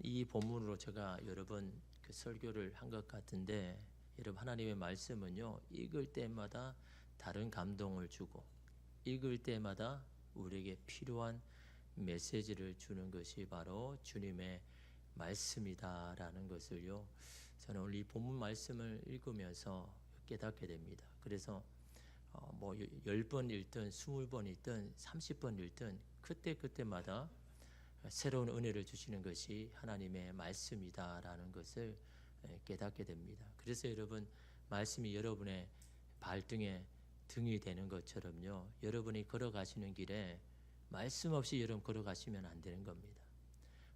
이 본문으로 제가 여러 번 설교를 한 것 같은데, 여러분, 하나님의 말씀은요, 읽을 때마다 다른 감동을 주고 읽을 때마다 우리에게 필요한 메시지를 주는 것이 바로 주님의 말씀이다라는 것을요, 저는 오늘 이 본문 말씀을 읽으면서 깨닫게 됩니다. 그래서 뭐 10번 읽든 20번 읽든 30번 읽든 그때마다 새로운 은혜를 주시는 것이 하나님의 말씀이다라는 것을 깨닫게 됩니다. 그래서 여러분, 말씀이 여러분의 발등에 등이 되는 것처럼요, 여러분이 걸어가시는 길에 말씀 없이 여러분 걸어가시면 안 되는 겁니다.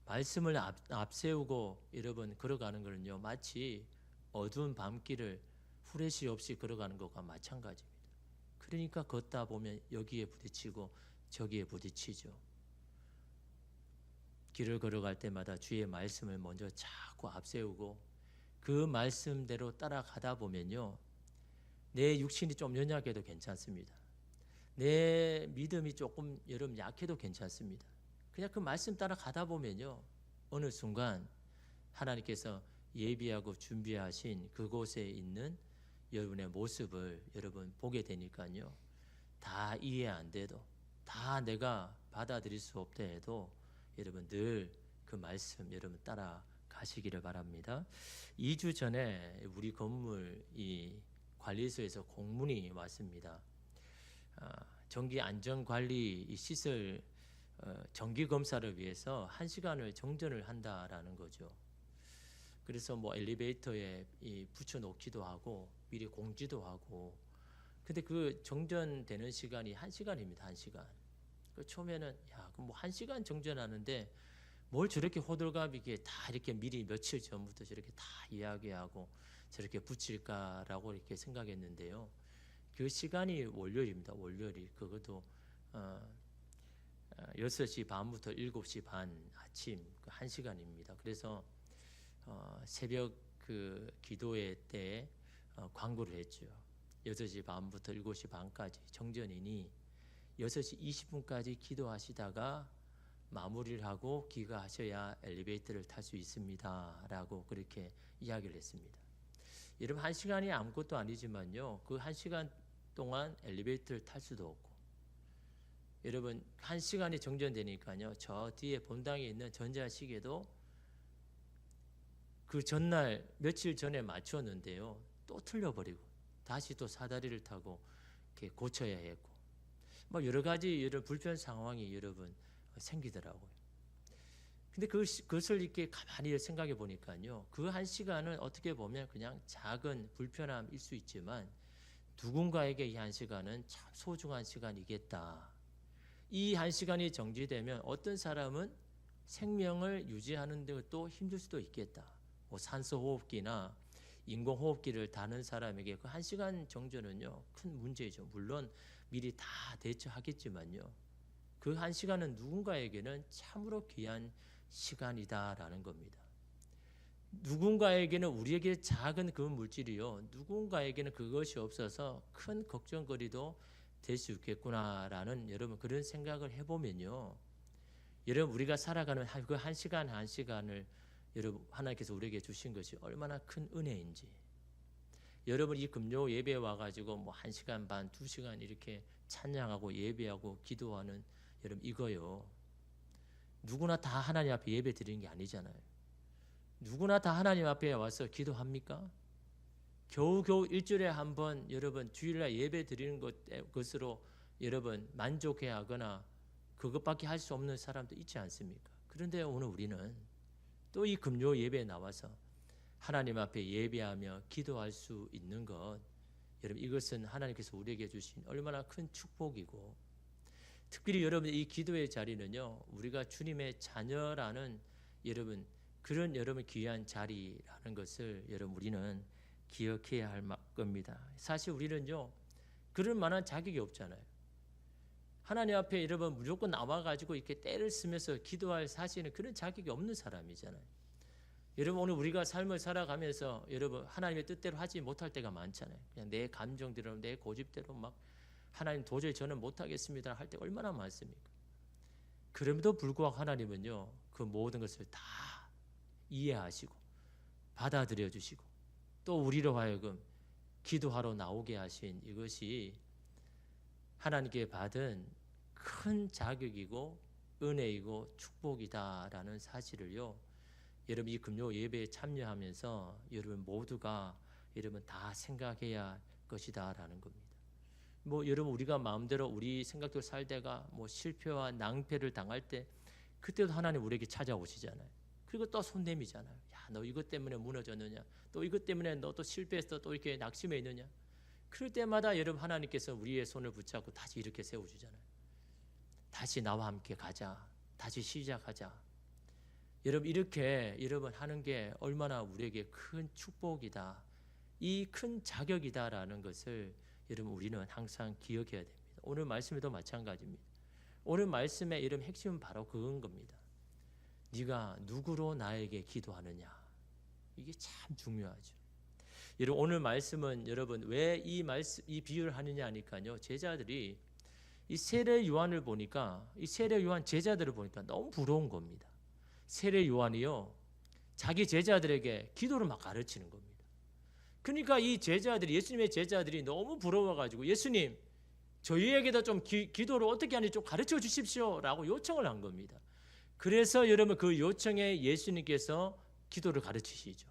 말씀을 앞세우고 여러분 걸어가는 것은요, 마치 어두운 밤길을 후레쉬 없이 걸어가는 것과 마찬가지입니다. 그러니까 걷다 보면 여기에 부딪히고 저기에 부딪히죠. 길을 걸어갈 때마다 주의 말씀을 먼저 자꾸 앞세우고 그 말씀대로 따라가다 보면요, 내 육신이 좀 연약해도 괜찮습니다. 내 믿음이 조금 여러분 약해도 괜찮습니다. 그냥 그 말씀 따라가다 보면요, 어느 순간 하나님께서 예비하고 준비하신 그곳에 있는 여러분의 모습을 여러분 보게 되니까요, 다 이해 안 돼도, 다 내가 받아들일 수 없다 해도 여러분 늘 그 말씀 여러분 따라 가시기를 바랍니다. 2주 전에 우리 건물 이 관리소에서 공문이 왔습니다. 전기 안전관리 시설 정기 검사를 위해서 1시간을 정전을 한다라는 거죠. 그래서 뭐 엘리베이터에 붙여 놓기도 하고 미리 공지도 하고, 근데 그 정전되는 시간이 1시간입니다. 1시간. 그 처음에는 그럼 뭐 1시간 정전하는데 뭘 저렇게 호들갑 있게 다 이렇게 미리 며칠 전부터 저렇게 다 이야기하고 저렇게 붙일까라고 이렇게 생각했는데요. 그 시간이 월요일입니다. 월요일. 그것도 6시 반부터 7시 반 아침 그 1시간입니다. 그래서 새벽 그 기도회 때 광고를 했죠. 6시 반부터 7시 반까지 정전이니 6시 20분까지 기도하시다가 마무리를 하고 귀가하셔야 엘리베이터를 탈 수 있습니다 라고 그렇게 이야기를 했습니다. 여러분, 1시간이 아무것도 아니지만요, 그 1시간 동안 엘리베이터를 탈 수도 없고, 여러분 1시간이 정전되니까요, 저 뒤에 본당에 있는 전자시계도 그 전날 며칠 전에 맞췄는데요, 또 틀려버리고 다시 또 사다리를 타고 이렇게 고쳐야 했고, 뭐 여러 가지 여러 불편 상황이 여러분 생기더라고요. 근데 그것을 이렇게 가만히 생각해 보니까요, 그 1시간은 어떻게 보면 그냥 작은 불편함일 수 있지만 누군가에게 이 1시간은 참 소중한 시간이겠다. 이 1시간이 정지되면 어떤 사람은 생명을 유지하는 데도 힘들 수도 있겠다. 뭐 산소호흡기나 인공호흡기를 다는 사람에게 그 1시간 정전은요, 큰 문제죠. 물론 미리 다 대처하겠지만요, 그 1시간은 누군가에게는 참으로 귀한 시간이다라는 겁니다. 누군가에게는 우리에게 작은 그 물질이요, 누군가에게는 그것이 없어서 큰 걱정거리도 될 수 있겠구나라는 여러분 그런 생각을 해보면요, 여러분 우리가 살아가는 그 1시간 1시간을 여러분 하나님께서 우리에게 주신 것이 얼마나 큰 은혜인지, 여러분 이 금요 예배에 와가지고 뭐 1시간 반 2시간 이렇게 찬양하고 예배하고 기도하는 여러분 이거요, 누구나 다 하나님 앞에 예배 드리는 게 아니잖아요. 누구나 다 하나님 앞에 와서 기도합니까? 겨우겨우 일주일에 한 번 여러분 주일날 예배 드리는 것으로 여러분 만족해 하거나 그것밖에 할 수 없는 사람도 있지 않습니까? 그런데 오늘 우리는 또 이 금요 예배에 나와서 하나님 앞에 예배하며 기도할 수 있는 것, 여러분 이것은 하나님께서 우리에게 주신 얼마나 큰 축복이고, 특별히 여러분 이 기도의 자리는요, 우리가 주님의 자녀라는 여러분 그런 여러분 귀한 자리라는 것을 여러분 우리는 기억해야 할 겁니다. 사실 우리는요, 그럴 만한 자격이 없잖아요. 하나님 앞에 여러분 무조건 나와가지고 이렇게 때를 쓰면서 기도할 사실은 그런 자격이 없는 사람이잖아요. 여러분 오늘 우리가 삶을 살아가면서 여러분 하나님의 뜻대로 하지 못할 때가 많잖아요. 그냥 내 감정대로 내 고집대로 막 하나님 도저히 저는 못하겠습니다 할 때 얼마나 많습니까? 그럼에도 불구하고 하나님은요, 그 모든 것을 다 이해하시고 받아들여 주시고 또 우리로 하여금 기도하러 나오게 하신 이것이 하나님께 받은 큰 자격이고 은혜이고 축복이다라는 사실을요, 여러분 이 금요 예배에 참여하면서 여러분 모두가 여러분 다 생각해야 할 것이다라는 겁니다. 뭐 여러분 우리가 마음대로 우리 생각대로 살다가 뭐 실패와 낭패를 당할 때 그때도 하나님 우리에게 찾아오시잖아요. 그리고 또 손 내미잖아요. 야, 너 이것 때문에 무너졌느냐? 또 이것 때문에 너 또 실패해서 또 이렇게 낙심해 있느냐? 그럴 때마다 여러분 하나님께서 우리의 손을 붙잡고 다시 이렇게 세워주잖아요. 다시 나와 함께 가자. 다시 시작하자. 여러분 이렇게 여러분 하는 게 얼마나 우리에게 큰 축복이다. 이 큰 자격이다라는 것을 여러분 우리는 항상 기억해야 됩니다. 오늘 말씀에도 마찬가지입니다. 오늘 말씀의 이런 핵심은 바로 그건 겁니다. 네가 누구로 나에게 기도하느냐. 이게 참 중요하죠. 여러분 오늘 말씀은 여러분 왜 이 비유를 하느냐 하니까요. 제자들이 이 세례 요한을 보니까 이 세례 요한 제자들을 보니까 너무 부러운 겁니다. 세례 요한이요. 자기 제자들에게 기도를 막 가르치는 겁니다. 그러니까 이 제자들이 예수님의 제자들이 너무 부러워가지고 예수님 저희에게도 좀 기도를 어떻게 하는지 좀 가르쳐 주십시오라고 요청을 한 겁니다. 그래서 여러분 그 요청에 예수님께서 기도를 가르치시죠.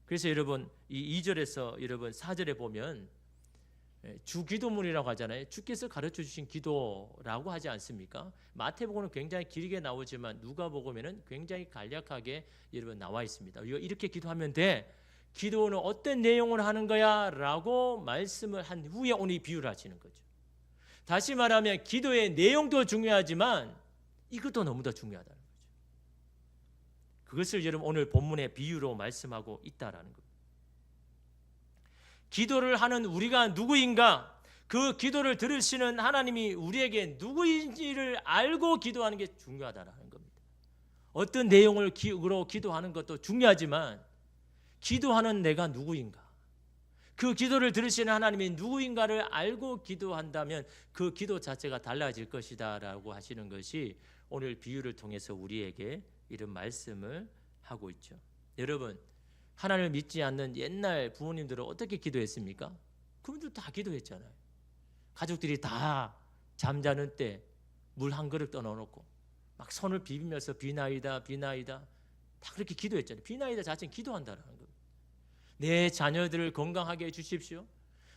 그래서 여러분 이 2절에서 여러분 4절에 보면 주기도문이라고 하잖아요. 주께서 가르쳐 주신 기도라고 하지 않습니까? 마태복음은 굉장히 길게 나오지만 누가복음에는 굉장히 간략하게 여러분 나와 있습니다. 이렇게 기도하면 돼. 기도는 어떤 내용을 하는 거야? 라고 말씀을 한 후에 오늘 이 비유를 하시는 거죠. 다시 말하면 기도의 내용도 중요하지만 이것도 너무 더 중요하다는 거죠. 그것을 여러분 오늘 본문의 비유로 말씀하고 있다라는 겁니다. 기도를 하는 우리가 누구인가? 그 기도를 들으시는 하나님이 우리에게 누구인지를 알고 기도하는 게 중요하다라는 겁니다. 어떤 내용을 기도하는 것도 중요하지만 기도하는 내가 누구인가? 그 기도를 들으시는 하나님이 누구인가를 알고 기도한다면 그 기도 자체가 달라질 것이다 라고 하시는 것이 오늘 비유를 통해서 우리에게 이런 말씀을 하고 있죠. 여러분 하나님을 믿지 않는 옛날 부모님들은 어떻게 기도했습니까? 그분들 다 기도했잖아요. 가족들이 다 잠자는 때 물 한 그릇 떠넣어놓고 막 손을 비비면서 비나이다 다 그렇게 기도했잖아요. 비나이다 자체는 기도한다라는 거예요. 내 자녀들을 건강하게 해주십시오.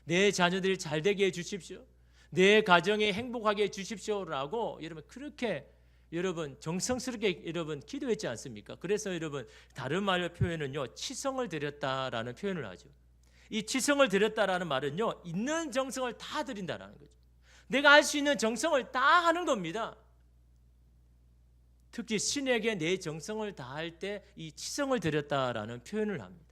내 자녀들이 잘되게 해주십시오. 내 가정에 행복하게 해주십시오라고 여러분 그렇게 여러분 정성스럽게 여러분 기도했지 않습니까? 그래서 여러분 다른 말로 표현은요 치성을 드렸다라는 표현을 하죠. 이 치성을 드렸다라는 말은요 있는 정성을 다 드린다라는 거죠. 내가 할 수 있는 정성을 다 하는 겁니다. 특히 신에게 내 정성을 다할 때 이 치성을 드렸다라는 표현을 합니다.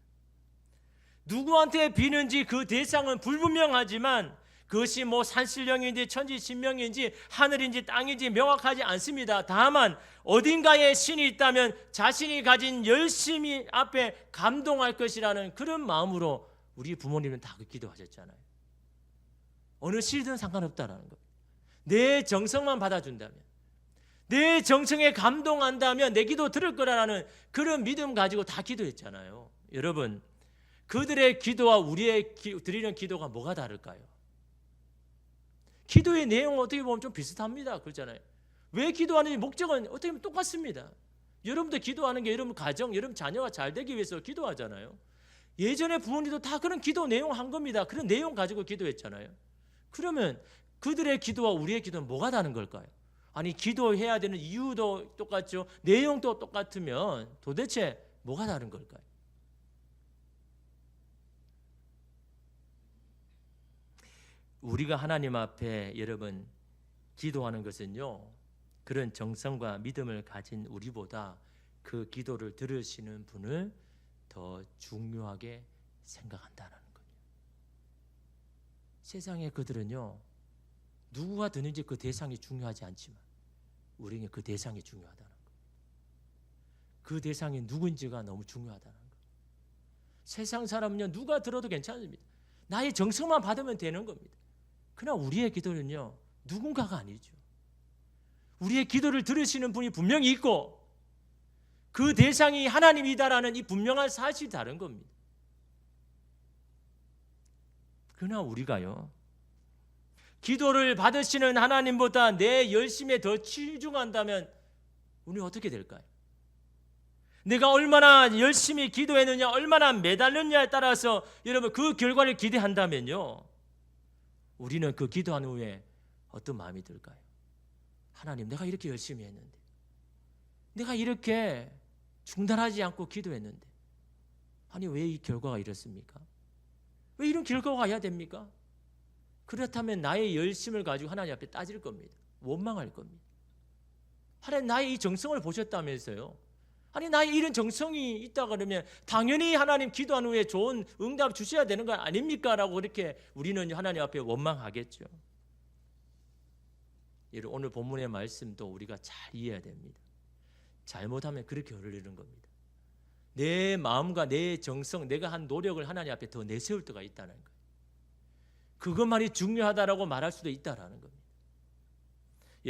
누구한테 비는지 그 대상은 불분명하지만 그것이 뭐 산신령인지 천지신명인지 하늘인지 땅인지 명확하지 않습니다. 다만 어딘가에 신이 있다면 자신이 가진 열심히 앞에 감동할 것이라는 그런 마음으로 우리 부모님은 다 기도하셨잖아요. 어느 신이든 상관없다라는 겁니다. 내 정성만 받아준다면, 내 정성에 감동한다면 내 기도 들을 거라는 그런 믿음 가지고 다 기도했잖아요. 여러분 그들의 기도와 우리의 드리는 기도가 뭐가 다를까요? 기도의 내용은 어떻게 보면 좀 비슷합니다. 그렇잖아요. 왜 기도하는지 목적은 어떻게 보면 똑같습니다. 여러분들 기도하는 게 여러분 가정, 여러분 자녀가 잘 되기 위해서 기도하잖아요. 예전에 부모님도 다 그런 기도 내용 한 겁니다. 그런 내용 가지고 기도했잖아요. 그러면 그들의 기도와 우리의 기도는 뭐가 다른 걸까요? 아니 기도해야 되는 이유도 똑같죠. 내용도 똑같으면 도대체 뭐가 다른 걸까요? 우리가 하나님 앞에 여러분 기도하는 것은요 그런 정성과 믿음을 가진 우리보다 그 기도를 들으시는 분을 더 중요하게 생각한다는 거예요. 세상의 그들은요 누구가 드는지 그 대상이 중요하지 않지만 우리에게 그 대상이 중요하다는 거예요. 그 대상이 누군지가 너무 중요하다는 거예요. 세상 사람은요 누가 들어도 괜찮습니다. 나의 정성만 받으면 되는 겁니다. 그러나 우리의 기도는요 누군가가 아니죠. 우리의 기도를 들으시는 분이 분명히 있고 그 대상이 하나님이다라는 이 분명한 사실이 다른 겁니다. 그러나 우리가요, 기도를 받으시는 하나님보다 내 열심에 더 치중한다면 우리는 어떻게 될까요? 내가 얼마나 열심히 기도했느냐, 얼마나 매달렸냐에 따라서 여러분 그 결과를 기대한다면요, 우리는 그 기도한 후에 어떤 마음이 들까요? 하나님, 내가 이렇게 열심히 했는데, 내가 이렇게 중단하지 않고 기도했는데, 아니 왜 이 결과가 이렇습니까? 왜 이런 결과가 와야 됩니까? 그렇다면 나의 열심을 가지고 하나님 앞에 따질 겁니다. 원망할 겁니다. 하나님, 나의 이 정성을 보셨다면서요. 아니 나의 이런 정성이 있다 그러면 당연히 하나님 기도한 후에 좋은 응답 주셔야 되는 거 아닙니까? 라고 그렇게 우리는 하나님 앞에 원망하겠죠. 오늘 본문의 말씀도 우리가 잘 이해해야 됩니다. 잘못하면 그렇게 흐르는 겁니다. 내 마음과 내 정성, 내가 한 노력을 하나님 앞에 더 내세울 때가 있다는 거예요. 그것만이 중요하다라고 말할 수도 있다라는 겁니다.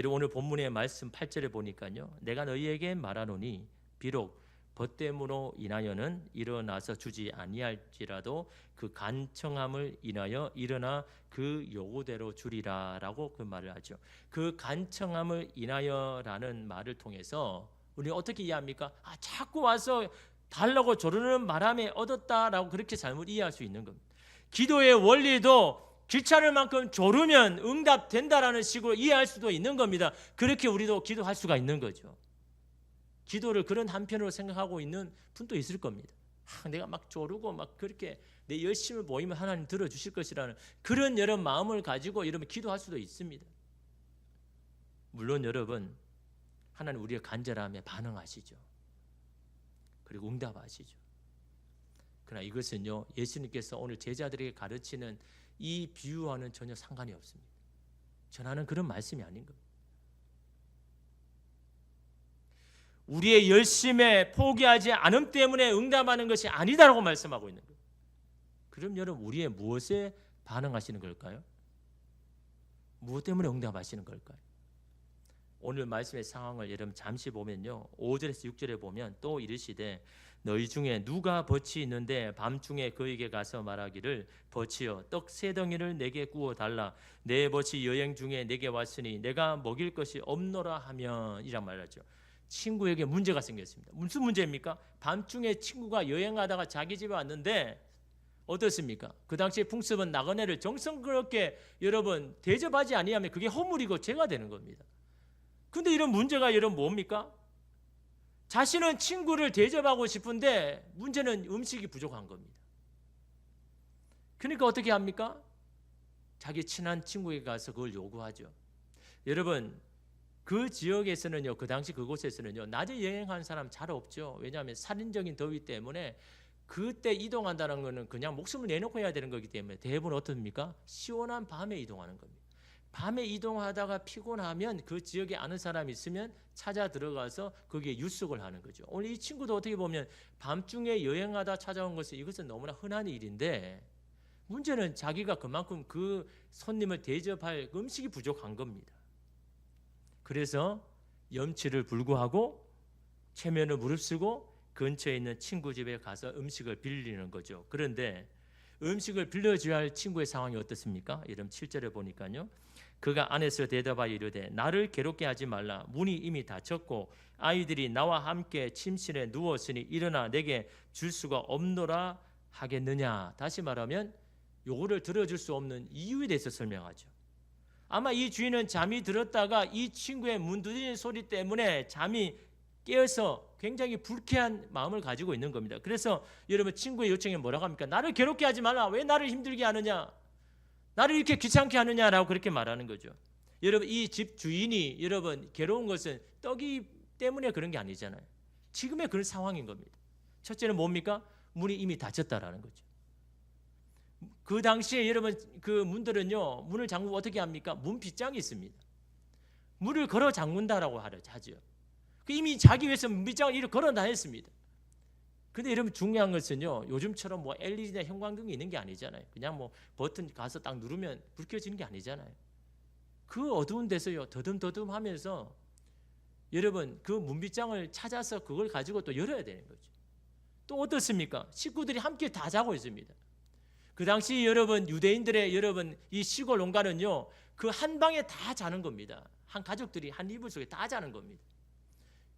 오늘 본문의 말씀 8절에 보니까요, 내가 너희에게 말하노니 비록 벗됨으로 인하여는 일어나서 주지 아니할지라도 그 간청함을 인하여 일어나 그 요구대로 주리라라고 그 말을 하죠. 그 간청함을 인하여라는 말을 통해서 우리 어떻게 이해합니까? 자꾸 와서 달라고 조르는 바람에 얻었다라고 그렇게 잘못 이해할 수 있는 겁니다. 기도의 원리도 귀찮을 만큼 조르면 응답된다라는 식으로 이해할 수도 있는 겁니다. 그렇게 우리도 기도할 수가 있는 거죠. 기도를 그런 한편으로 생각하고 있는 분도 있을 겁니다. 내가 막 조르고 막 그렇게 내 열심을 보이면 하나님 들어주실 것이라는 그런 여러 마음을 가지고 여러분 기도할 수도 있습니다. 물론 여러분, 하나님 우리의 간절함에 반응하시죠. 그리고 응답하시죠. 그러나 이것은요, 예수님께서 오늘 제자들에게 가르치는 이 비유와는 전혀 상관이 없습니다. 전하는 그런 말씀이 아닌 겁니다. 우리의 열심에 포기하지 않음 때문에 응답하는 것이 아니다라고 말씀하고 있는 거예요. 그럼 여러분, 우리의 무엇에 반응하시는 걸까요? 무엇 때문에 응답하시는 걸까요? 오늘 말씀의 상황을 여러분 잠시 보면요, 5절에서 6절에 보면 또 이르시되 너희 중에 누가 벗이 있는데 밤중에 그에게 가서 말하기를 벗이여 떡 세 덩이를 내게 구워 달라 내 벗이 여행 중에 내게 왔으니 내가 먹일 것이 없노라 하면, 이란 말하죠. 친구에게 문제가 생겼습니다. 무슨 문제입니까? 밤중에 친구가 여행하다가 자기 집에 왔는데 어떻습니까? 그 당시에 풍습은 나그네를 정성스럽게 여러분 대접하지 아니하면 그게 허물이고 죄가 되는 겁니다. 근데 이런 문제가 여러분 뭡니까? 자신은 친구를 대접하고 싶은데 문제는 음식이 부족한 겁니다. 그러니까 어떻게 합니까? 자기 친한 친구에게 가서 그걸 요구하죠. 여러분, 그 지역에서는요, 그 당시 그곳에서는요, 낮에 여행하는 사람 잘 없죠. 왜냐하면 살인적인 더위 때문에 그때 이동한다는 것은 그냥 목숨을 내놓고 해야 되는 거기 때문에 대부분 어떻습니까? 시원한 밤에 이동하는 겁니다. 밤에 이동하다가 피곤하면 그 지역에 아는 사람이 있으면 찾아 들어가서 거기에 유숙을 하는 거죠. 오늘 이 친구도 어떻게 보면 밤중에 여행하다 찾아온 것은 이것은 너무나 흔한 일인데 문제는 자기가 그만큼 그 손님을 대접할 음식이 부족한 겁니다. 그래서 염치를 불구하고 체면을 무릅쓰고 근처에 있는 친구 집에 가서 음식을 빌리는 거죠. 그런데 음식을 빌려줘야 할 친구의 상황이 어떻습니까? 여러분 7절에 보니까요, 그가 안에서 대답하여 이르되 나를 괴롭게 하지 말라. 문이 이미 닫혔고 아이들이 나와 함께 침실에 누웠으니 일어나 내게 줄 수가 없노라 하겠느냐. 다시 말하면 요거를 들어줄 수 없는 이유에 대해서 설명하죠. 아마 이 주인은 잠이 들었다가 이 친구의 문 두드리는 소리 때문에 잠이 깨어서 굉장히 불쾌한 마음을 가지고 있는 겁니다. 그래서 여러분 친구의 요청에 뭐라고 합니까? 나를 괴롭게 하지 말라. 왜 나를 힘들게 하느냐? 나를 이렇게 귀찮게 하느냐라고 그렇게 말하는 거죠. 여러분 이 집 주인이 여러분 괴로운 것은 떡이 때문에 그런 게 아니잖아요. 지금의 그런 상황인 겁니다. 첫째는 뭡니까? 문이 이미 닫혔다라는 거죠. 그 당시에 여러분 그 문들은요, 문을 잠그고 어떻게 합니까? 문 빗장이 있습니다. 문을 걸어 잠근다라고 하죠. 이미 자기 위해서 문빗장을 이렇게 걸어다 했습니다. 근데 여러분 중요한 것은요, 요즘처럼 뭐 LED나 형광등이 있는 게 아니잖아요. 그냥 뭐 버튼 가서 딱 누르면 불 켜지는 게 아니잖아요. 그 어두운 데서요, 더듬더듬 하면서 여러분 그 문빗장을 찾아서 그걸 가지고 또 열어야 되는 거죠. 또 어떻습니까? 식구들이 함께 다 자고 있습니다. 그 당시 여러분 유대인들의 여러분 이 시골 농가는요, 그 한 방에 다 자는 겁니다. 한 가족들이 한 이불 속에 다 자는 겁니다.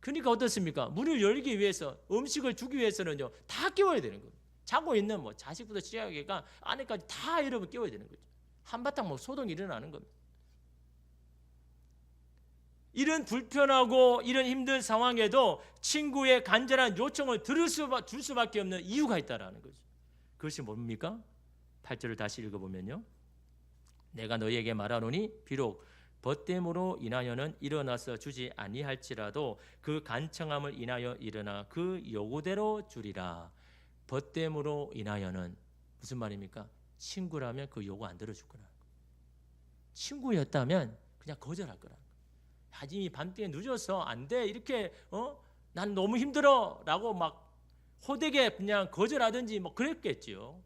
그러니까 어떻습니까? 문을 열기 위해서, 음식을 주기 위해서는요 다 깨워야 되는 겁니다. 자고 있는 뭐 자식부터 시작해가 아내까지 다 여러분 깨워야 되는 거죠. 한바탕 뭐 소동이 일어나는 겁니다. 이런 불편하고 이런 힘든 상황에도 친구의 간절한 요청을 줄 수밖에 없는 이유가 있다라는 거죠. 그것이 뭡니까? 8절을 다시 읽어보면요, 내가 너희에게 말하노니 비록 벗됨으로 인하여는 일어나서 주지 아니할지라도 그 간청함을 인하여 일어나 그 요구대로 주리라. 벗됨으로 인하여는 무슨 말입니까? 친구라면 그 요구 안 들어줄 거라. 친구였다면 그냥 거절할 거라. 이미 밤중에 늦어서 안 돼, 이렇게 난 너무 힘들어 라고 막 호되게 그냥 거절하든지 뭐 그랬겠지요.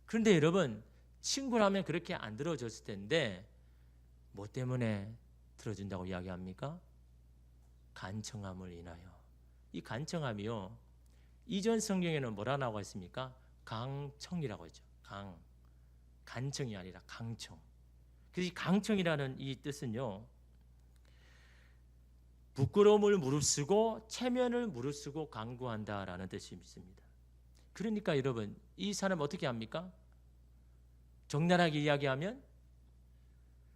그런데 여러분, 친구라면 그렇게 안 들어줬을 텐데 뭐 때문에 들어준다고 이야기합니까? 간청함을 인하여. 이 간청함이요, 이전 성경에는 뭐라 나와 있습니까? 강청이라고 했죠. 간청이 아니라 강청. 그래서 이 강청이라는 이 뜻은요, 부끄러움을 무릅쓰고 체면을 무릅쓰고 강구한다라는 뜻이 있습니다. 그러니까 여러분, 이 사람 어떻게 합니까? 적나라하게 이야기하면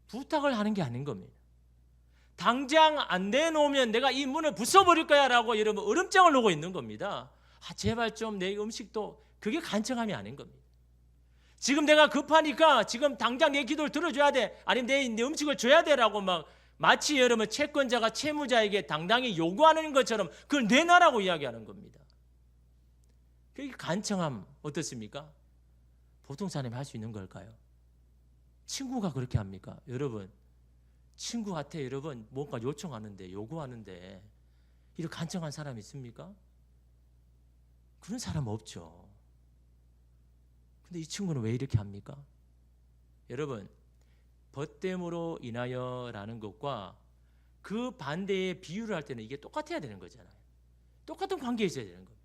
부탁을 하는 게 아닌 겁니다. 당장 안 내놓으면 내가 이 문을 부숴버릴 거야 라고 여러분 얼음장을 놓고 있는 겁니다. 제발 좀 내 음식도, 그게 간청함이 아닌 겁니다. 지금 내가 급하니까 지금 당장 내 기도를 들어줘야 돼, 아니면 내 음식을 줘야 돼 라고 막 마치 여러분 채권자가 채무자에게 당당히 요구하는 것처럼 그걸 내놔라고 이야기하는 겁니다. 그게 간청함 어떻습니까? 보통 사람이 할 수 있는 걸까요? 친구가 그렇게 합니까? 여러분, 친구한테 여러분 뭔가 요청하는데, 요구하는데 이렇게 간청한 사람 있습니까? 그런 사람 없죠. 근데 이 친구는 왜 이렇게 합니까? 여러분, 벗됨으로 인하여라는 것과 그 반대의 비유를 할 때는 이게 똑같아야 되는 거잖아요. 똑같은 관계에 있어야 되는 겁니다.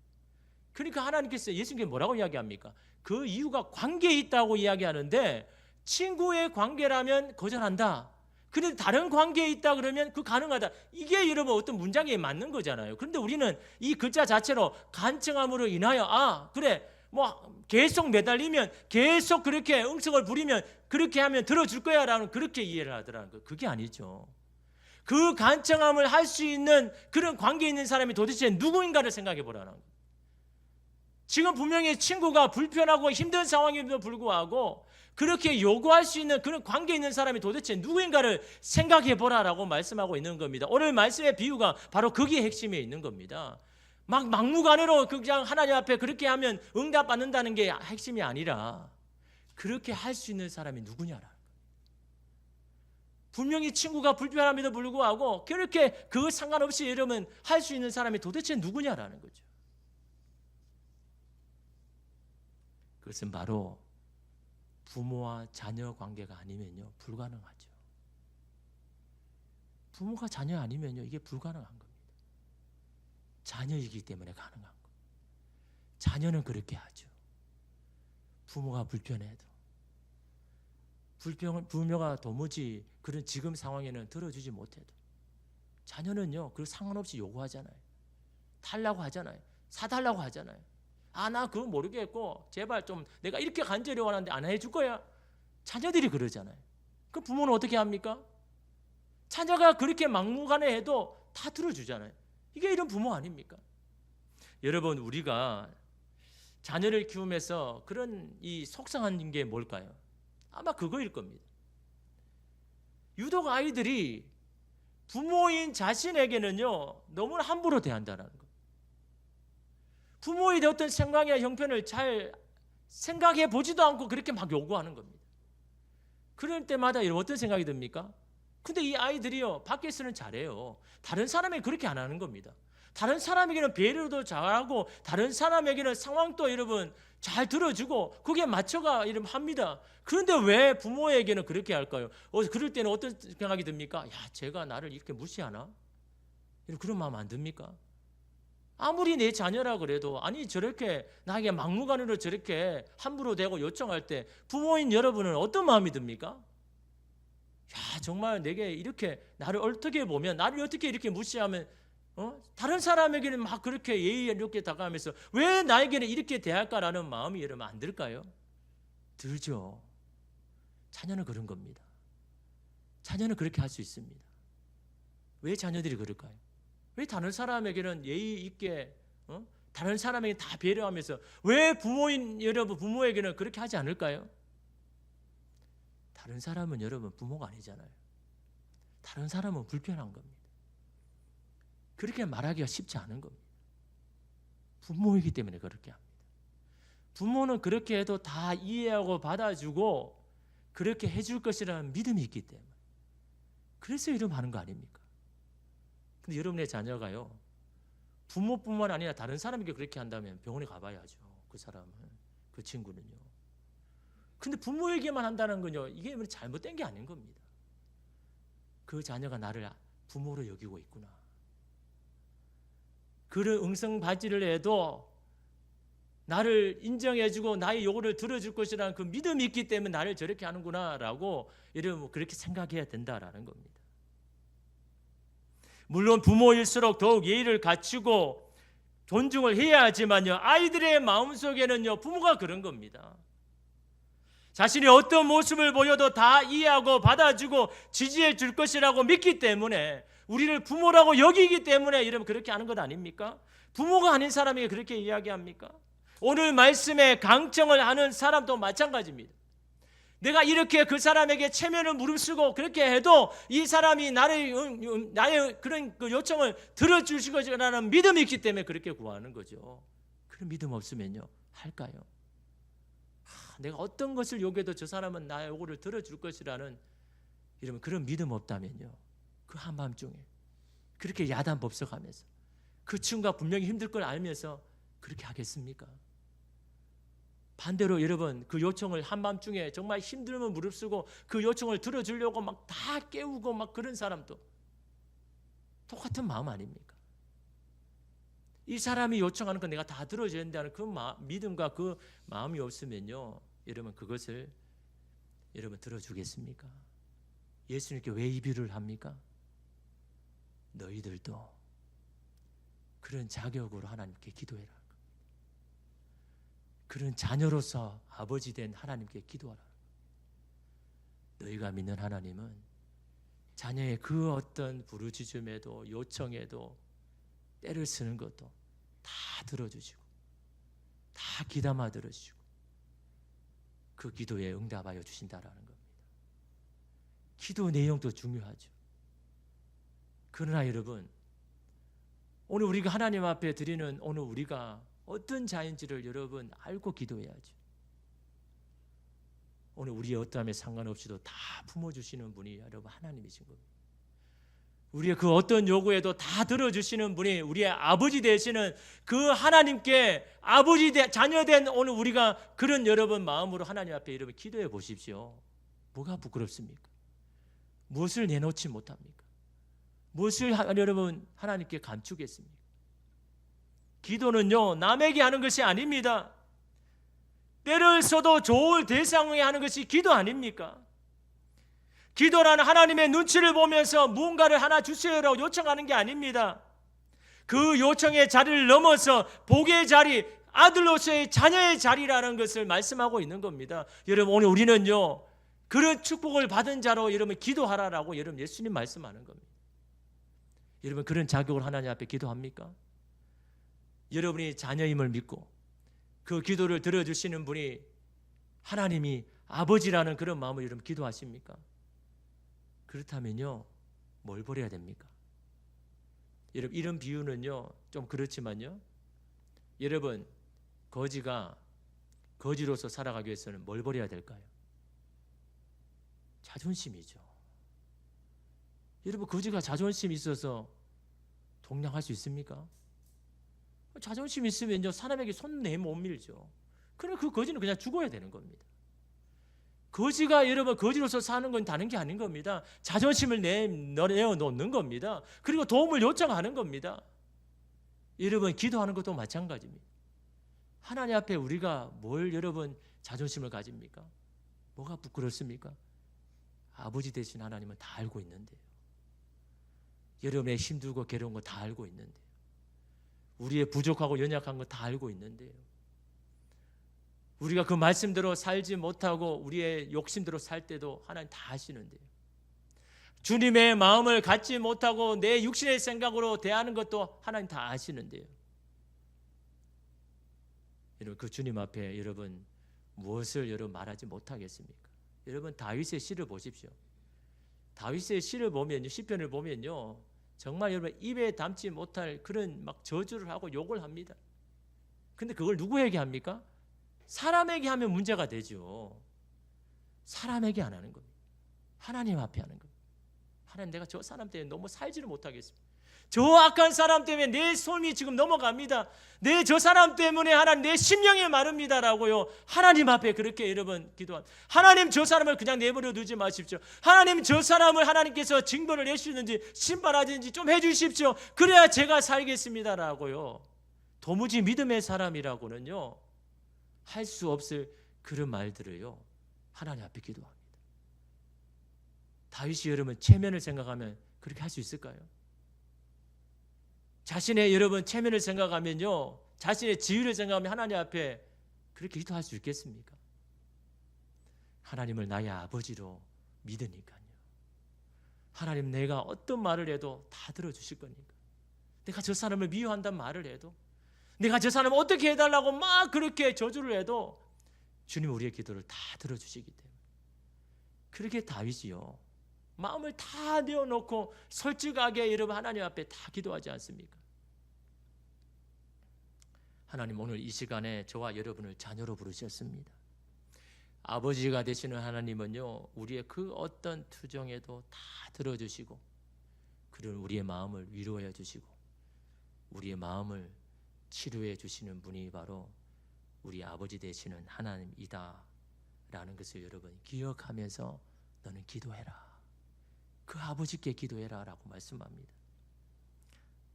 그러니까 하나님께서, 예수님께서 뭐라고 이야기합니까? 그 이유가 관계에 있다고 이야기하는데, 친구의 관계라면 거절한다. 그런데 다른 관계에 있다 그러면 그 가능하다. 이게 여러분 어떤 문장에 맞는 거잖아요. 그런데 우리는 이 글자 자체로 간청함으로 인하여, 그래 뭐 계속 매달리면, 계속 그렇게 응석을 부리면, 그렇게 하면 들어줄 거야 라는 그렇게 이해를 하더라는 거예요. 그게 아니죠. 그 간청함을 할 수 있는 그런 관계에 있는 사람이 도대체 누구인가를 생각해 보라는 거예요. 지금 분명히 친구가 불편하고 힘든 상황임에도 불구하고 그렇게 요구할 수 있는 그런 관계에 있는 사람이 도대체 누구인가를 생각해 보라라고 말씀하고 있는 겁니다. 오늘 말씀의 비유가 바로 거기에 핵심에 있는 겁니다. 막무가내로 그냥 하나님 앞에 그렇게 하면 응답받는다는 게 핵심이 아니라, 그렇게 할 수 있는 사람이 누구냐라는 거예요. 분명히 친구가 불편함에도 불구하고 그렇게 그거 상관없이 여러분 할 수 있는 사람이 도대체 누구냐라는 거죠. 그것은 바로 부모와 자녀 관계가 아니면요 불가능하죠. 부모가 자녀 아니면요 이게 불가능한 겁니다. 자녀이기 때문에 가능한 거. 자녀는 그렇게 하죠. 부모가 불편해도, 부모가 도무지 그런 지금 상황에는 들어주지 못해도 자녀는요 그 상관없이 요구하잖아요. 달라고 하잖아요. 사달라고 하잖아요. 나 그거 모르겠고 제발 좀 내가 이렇게 간절히 원하는데 안 해줄 거야. 자녀들이 그러잖아요. 그럼 부모는 어떻게 합니까? 자녀가 그렇게 막무가내해도 다 들어주잖아요. 이게 이런 부모 아닙니까? 여러분, 우리가 자녀를 키우면서 그런 이 속상한 게 뭘까요? 아마 그거일 겁니다. 유독 아이들이 부모인 자신에게는요 너무나 함부로 대한다는 거. 부모의 어떤 생각이나 형편을 잘 생각해 보지도 않고 그렇게 막 요구하는 겁니다. 그럴 때마다 어떤 생각이 듭니까? 근데 이 아이들이요 밖에서는 잘해요. 다른 사람에게 그렇게 안 하는 겁니다. 다른 사람에게는 배려도 잘하고, 다른 사람에게는 상황도 여러분 잘 들어주고 거기에 맞춰가 합니다. 그런데 왜 부모에게는 그렇게 할까요? 그럴 때는 어떤 생각이 듭니까? 야, 제가 나를 이렇게 무시하나? 여러분 그런 마음 안 듭니까? 아무리 내 자녀라 그래도 아니 저렇게 나에게 막무가내로 저렇게 함부로 대고 요청할 때 부모인 여러분은 어떤 마음이 듭니까? 야 정말 내게 이렇게 나를 어떻게 보면 나를 어떻게 이렇게 무시하면 다른 사람에게는 막 그렇게 예의 이렇게 다가가면서 왜 나에게는 이렇게 대할까라는 마음이 여러분 안 들까요? 들죠. 자녀는 그런 겁니다. 자녀는 그렇게 할 수 있습니다. 왜 자녀들이 그럴까요? 왜 다른 사람에게는 예의 있게 다른 사람에게 다 배려하면서 왜 부모인 여러분 부모에게는 그렇게 하지 않을까요? 다른 사람은 여러분 부모가 아니잖아요. 다른 사람은 불편한 겁니다. 그렇게 말하기가 쉽지 않은 겁니다. 부모이기 때문에 그렇게 합니다. 부모는 그렇게 해도 다 이해하고 받아주고 그렇게 해줄 것이라는 믿음이 있기 때문에 그래서 이런 하는 거 아닙니까? 근데 여러분의 자녀가요 부모뿐만 아니라 다른 사람에게 그렇게 한다면 병원에 가봐야죠. 그 사람은 그 친구는요. 근데 부모에게만 한다는 건요 이게 잘못된 게 아닌 겁니다. 그 자녀가 나를 부모로 여기고 있구나. 그런 응성받지를 해도 나를 인정해주고 나의 요구를 들어줄 것이라는 그 믿음이 있기 때문에 나를 저렇게 하는구나라고 여러분 그렇게 생각해야 된다라는 겁니다. 물론 부모일수록 더욱 예의를 갖추고 존중을 해야 하지만요 아이들의 마음속에는요 부모가 그런 겁니다. 자신이 어떤 모습을 보여도 다 이해하고 받아주고 지지해 줄 것이라고 믿기 때문에 우리를 부모라고 여기기 때문에 여러분 그렇게 하는 것 아닙니까? 부모가 아닌 사람에게 그렇게 이야기합니까? 오늘 말씀에 강청을 하는 사람도 마찬가지입니다. 내가 이렇게 그 사람에게 체면을 무릅쓰고 그렇게 해도 이 사람이 나의 그런 그 요청을 들어주실 것이라는 믿음이 있기 때문에 그렇게 구하는 거죠. 그런 믿음 없으면요 할까요? 내가 어떤 것을 요구해도 저 사람은 나의 요구를 들어줄 것이라는 이러면 그런 믿음 없다면요 그 한밤중에 그렇게 야단 법석하면서 그 친구가 분명히 힘들 걸 알면서 그렇게 하겠습니까? 반대로 여러분 그 요청을 한밤중에 정말 힘들면 무릅쓰고 그 요청을 들어주려고 막 다 깨우고 막 그런 사람도 똑같은 마음 아닙니까? 이 사람이 요청하는 건 내가 다 들어줘야 된다는 그 믿음과 그 마음이 없으면요 여러분 그것을 여러분 들어주겠습니까? 예수님께 왜 이 비유를 합니까? 너희들도 그런 자격으로 하나님께 기도해라. 그런 자녀로서 아버지 된 하나님께 기도하라. 너희가 믿는 하나님은 자녀의 그 어떤 부르짖음에도 요청에도 때를 쓰는 것도 다 들어주시고 다 귀담아 들어주시고 그 기도에 응답하여 주신다라는 겁니다. 기도 내용도 중요하죠. 그러나 여러분 오늘 우리가 하나님 앞에 드리는 오늘 우리가 어떤 자인지를 여러분 알고 기도해야죠. 오늘 우리의 어떠함에 상관없이도 다 품어주시는 분이 여러분 하나님이신 겁니다. 우리의 그 어떤 요구에도 다 들어주시는 분이 우리의 아버지 되시는 그 하나님께 아버지 자녀된 오늘 우리가 그런 여러분 마음으로 하나님 앞에 여러분 기도해 보십시오. 뭐가 부끄럽습니까? 무엇을 내놓지 못합니까? 무엇을 여러분 하나님께 감추겠습니까? 기도는요 남에게 하는 것이 아닙니다. 때를 써도 좋을 대상에 하는 것이 기도 아닙니까? 기도라는 하나님의 눈치를 보면서 무언가를 하나 주세요라고 요청하는 게 아닙니다. 그 요청의 자리를 넘어서 복의 자리, 아들로서의 자녀의 자리라는 것을 말씀하고 있는 겁니다. 여러분 오늘 우리는요 그런 축복을 받은 자로 여러분 기도하라라고 여러분 예수님 말씀하는 겁니다. 여러분 그런 자격을 하나님 앞에 기도합니까? 여러분이 자녀임을 믿고 그 기도를 들어주시는 분이 하나님이 아버지라는 그런 마음을 여러분 기도하십니까? 그렇다면요 뭘 버려야 됩니까? 여러분 이런 비유는요 좀 그렇지만요 여러분 거지가 거지로서 살아가기 위해서는 뭘 버려야 될까요? 자존심이죠. 여러분 거지가 자존심이 있어서 동냥할 수 있습니까? 자존심이 있으면요 사람에게 손 내 못 밀죠. 그럼 그 거지는 그냥 죽어야 되는 겁니다. 거지가 여러분 거지로서 사는 건 다른 게 아닌 겁니다. 자존심을 내어놓는 겁니다. 그리고 도움을 요청하는 겁니다. 여러분 기도하는 것도 마찬가지입니다. 하나님 앞에 우리가 뭘 여러분 자존심을 가집니까? 뭐가 부끄럽습니까? 아버지 되신 하나님은 다 알고 있는데요. 여러분의 힘들고 괴로운 거 다 알고 있는데요. 우리의 부족하고 연약한 거 다 알고 있는데요. 우리가 그 말씀대로 살지 못하고 우리의 욕심대로 살 때도 하나님 다 아시는데요. 주님의 마음을 갖지 못하고 내 육신의 생각으로 대하는 것도 하나님 다 아시는데요. 여러분 그 주님 앞에 여러분 무엇을 여러분 말하지 못하겠습니까? 여러분 다윗의 시를 보십시오. 다윗의 시를 보면요, 시편을 보면요, 정말 여러분 입에 담지 못할 그런 막 저주를 하고 욕을 합니다. 근데 그걸 누구에게 합니까? 사람에게 하면 문제가 되죠. 사람에게 안 하는 겁니다. 하나님 앞에 하는 겁니다. 하나님, 내가 저 사람 때문에 너무 살지를 못하겠습니다. 저 악한 사람 때문에 내 손이 지금 넘어갑니다. 저 사람 때문에 하나님 내 심령이 마릅니다라고요. 하나님 앞에 그렇게 여러분 기도합니다. 하나님 저 사람을 그냥 내버려 두지 마십시오. 하나님 저 사람을 하나님께서 징벌을 내시든지 심판하든지 좀 해주십시오. 그래야 제가 살겠습니다라고요. 도무지 믿음의 사람이라고는요 할 수 없을 그런 말들을요 하나님 앞에 기도합니다. 다윗이 여러분 체면을 생각하면 그렇게 할 수 있을까요? 자신의 여러분 체면을 생각하면요, 자신의 지위를 생각하면 하나님 앞에 그렇게 기도할 수 있겠습니까? 하나님을 나의 아버지로 믿으니까요. 하나님, 내가 어떤 말을 해도 다 들어주실 거니까. 내가 저 사람을 미워한단 말을 해도, 내가 저 사람을 어떻게 해달라고 막 그렇게 저주를 해도 주님 우리의 기도를 다 들어주시기 때문에 그렇게 다윗이요 마음을 다 내어놓고 솔직하게 여러분 하나님 앞에 다 기도하지 않습니까? 하나님, 오늘 이 시간에 저와 여러분을 자녀로 부르셨습니다. 아버지가 되시는 하나님은요 우리의 그 어떤 투정에도 다 들어주시고 그런 우리의 마음을 위로해 주시고 우리의 마음을 치료해 주시는 분이 바로 우리 아버지 되시는 하나님이다 라는 것을 여러분 기억하면서 너는 기도해라. 그 아버지께 기도해라 라고 말씀합니다.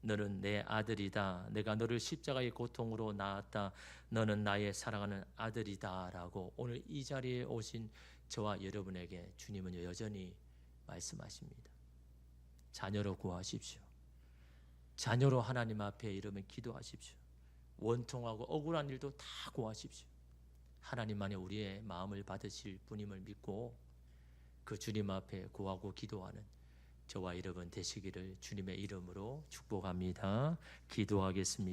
너는 내 아들이다. 내가 너를 십자가의 고통으로 낳았다. 너는 나의 사랑하는 아들이다 라고 오늘 이 자리에 오신 저와 여러분에게 주님은 여전히 말씀하십니다. 자녀로 구하십시오. 자녀로 하나님 앞에 이르면 기도하십시오. 원통하고 억울한 일도 다 구하십시오. 하나님만이 우리의 마음을 받으실 분임을 믿고 그 주님 앞에 구하고 기도하는 저와 여러분 되시기를 주님의 이름으로 축복합니다. 기도하겠습니다.